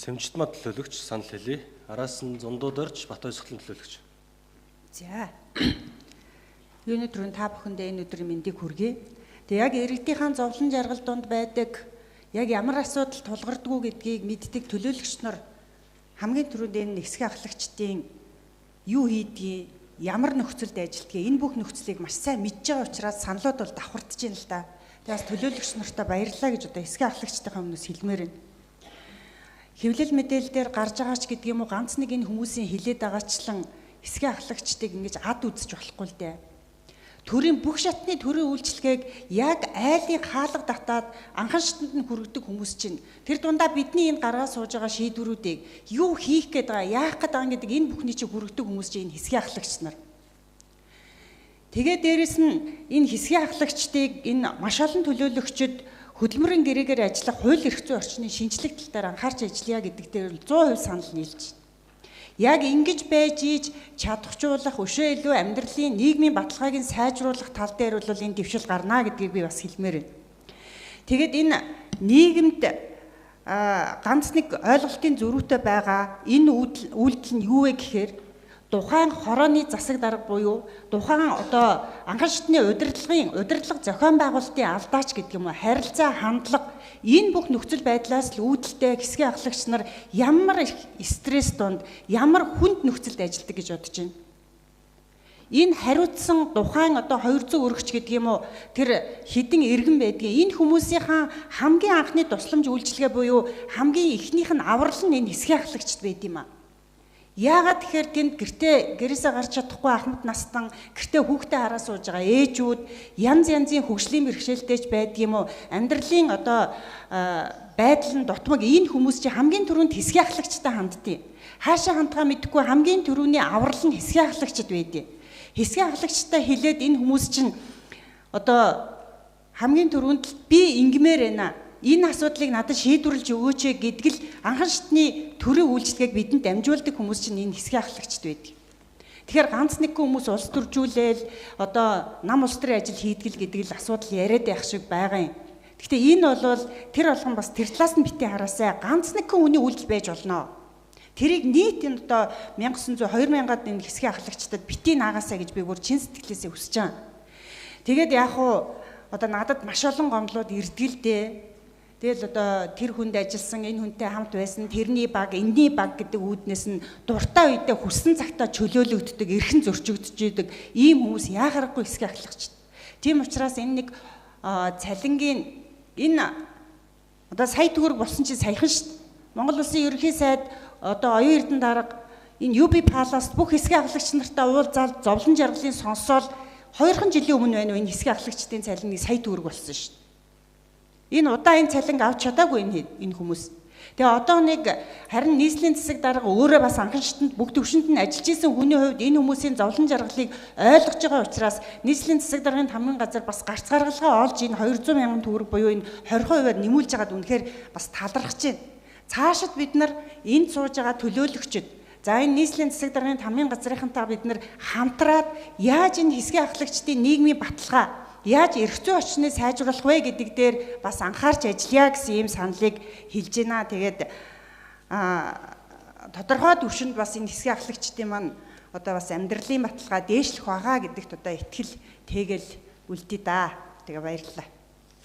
Сэмжит мод төлөөлөгч санал хэлье. Араас нь зундууд орж Бат Баясгалан төлөөлөгч. За. Юуны түрүүн та бүхэндээ энэ өдрийн мэндийг хүргэе. Тэг яг иргэдийнхэн зовлон жаргал донд байдаг яг ямар асуудал тулгардгүй гэдгийг мэддэг төлөөлөгч нар хамгийн түрүүнд энэ нисэх ахлагчдын юу хийдгийг, ямар нөхцөлд ажилтгийг, энэ бүх нөхцөлийг маш сайн мэдж байгаа учраас саналууд бол давхардж байна л да. Тэгээс төлөөлөгч нартаа баярлалаа гэж одоо эсгээ ахлагчдын өмнөөс хэлмээр байна. Хэвлэл мэдээлэлээр гарч байгаач гэдэг юм уу ганц нэг энэ хүмүүсийн хилээд байгаачлан эсгээ ахлагчдыг ингэж ад үзэж болохгүй л дээ. Төрийн бүх шатны төрийн үйлчлэгийг яг айлыг хаалга татаад анхан шатнд нь хүргэдэг хүмүүс чинь тэр дундаа бидний энэ гаргаа сууж байгаа шийдвэрүүдийг юу хийх гээд байгаа, яах гээд байгаа гэдэг энэ бүхний чинь хүргэдэг хүмүүс чинь энэ хэсгийн ахлагч нар. Тэгээд дээрэс нь энэ хэсгийн ахлагчдыг энэ маш олон төлөөлөгчд хөдөлмөрийн гэрээгээр ажиллах хууль эрх зүйн орчны шинжилгээ тал дээр анхаарч ажиллая гэдэг дээр 100% санал нийлж байна. Яг ингэж байж ийж чадахжуулах өшөө илүү амьдралын нийгмийн баталгааг нь сайжруулах тал дээр бол энэ дэвшил гарна гэдгийг би бас хэлмээр байна. Тэгэд энэ нийгэмд ганц нэг ойлголтын зөрүүтэй байгаа энэ үйлдэл нь юу вэ гэхээр тухайн хорооны засаг дарга буюу тухайн одоо анхан шатны удирдлага зохион байгуулалтын алдаач гэдэг юм уу харилцаа хандлага энэ бүх нөхцөл байдлаас л үүдэлтэй хэсгийн ахлагч нар ямар их стресс донд ямар хүнд нөхцөлд ажилладаг гэж бодож байна. Энэ хариуцсан тухайн одоо 200 өргөч гэдэг юм уу тэр хідэн иргэн байдгийн энэ хүмүүсийн хамгийн анхны тусламж үйлчилгээ буюу хамгийн ихнийх нь аврал нь энэ хэсгийн ахлагчд байд юм аа. Яагаад тэгэхээр тэнд гэрээсээ гарч чадахгүй ахмад настан гэртээ хүүхдээ хараа сууж байгаа ээжүүд янз янзын хөгжлийн бэрхшээлтэйч байдгийм үү амьдралын одоо байдал нь дутмаг энэ хүмүүс чинь хамгийн түрүүнд хэсгийн ахлагчтай ханддیں۔ Хаашаа хандгаа мэдэхгүй хамгийн түрүүний аврал нь хэсгийн ахлагчд байдیں۔ Хэсгийн ахлагчтай хэлээд энэ хүмүүс чинь одоо хамгийн түрүүнд би ингэмээр байна. Энэ асуудлыг надад шийдвэрлэж өгөөч гэдэг л анхан шатны төрийн үйлчлэгийг бидэнд дамжуулдаг хүмүүс чинь энэ хэсгийн ахлагчд байдаг. Тэгэхээр ганц нэг хүмүүс улс төржүүлээл одоо нам улс төрийн ажил хийдгэл гэдэг л асуудал яриад байх шиг байгаа юм. Гэхдээ энэ бол тэр болгон бас тэр талаас нь битгий хараасай ганц нэг хүний үйлдэл байж болно. Тэрийг нийт энэ одоо 1900 2000-ад энэ хэсгийн ахлагчдад битгий наагаасай гэж би бүр чин сэтгэлээсээ хүсэж байгаа. Тэгээд яг уу одоо надад маш олон гомдлууд ирдгэл дээ. Тэгэл одоо тэр хүнд ажилласан, энэ хүнтэй хамт байсан, тэрний баг, энэний баг гэдэг үүднээс нь дуртай үедээ хүссэн цагтаа чөлөөлөгддөг, эрхэн зөрчигдөж идэг ийм хүмүүс яахааргүй хэсгийн ахлагч. Тийм учраас энэ нэг цалингийн энэ одоо сая төгрөг болсон чинь саяхан шүү дээ. Монгол улсын ерөнхий сайд одоо оюун эрдэнэ дарга энэ UB Palace бүх хэсгийн ахлагч нартай уулзаад зовлон жаргалын сонсоол 2 жилийн өмнө байна энэ хэсгийн ахлагчдын цалиныг сая төгрөг болсон шүү дээ. Энэ удаа энэ цалинг авч чадаагүй энэ хүмүүс. Тэгээ одоо нэг харин нийслэлийн засаг дарга өөрөө бас анхан шатнд бүх төвшөнд нь ажиллаж исэн хүний хувьд энэ хүмүүсийн зовлон жаргалыг ойлгож байгаа учраас нийслэлийн засаг даргын хамгийн газар бас гарц гаргалгаа олж энэ 200 мянган төгрөг буюу энэ 20%-аар нэмүүлж байгаад үнэхээр бас талархаж байна. Цаашид бид нар энд сууж байгаа төлөөлөгчд за энэ нийслэлийн засаг даргын хамгийн газрынхантай бид нар хамтраад яаж энэ хэсгийн ахлагчдын нийгмийн баталгаа яаж эрх зүйн орчныг сайжруулах вэ гэдэг дээр бас анхаарч ажиллая гэсэн ийм саналыг хэлж байна. Тэгээд тодорхой төвшөнд бас энэ хэсгийн ахлагчдын маань одоо бас амьдралын баталгаа дээшлэх байгаа гэдэгт одоо итгэл тээгэл үлдээ да. Тэгээ баярлалаа.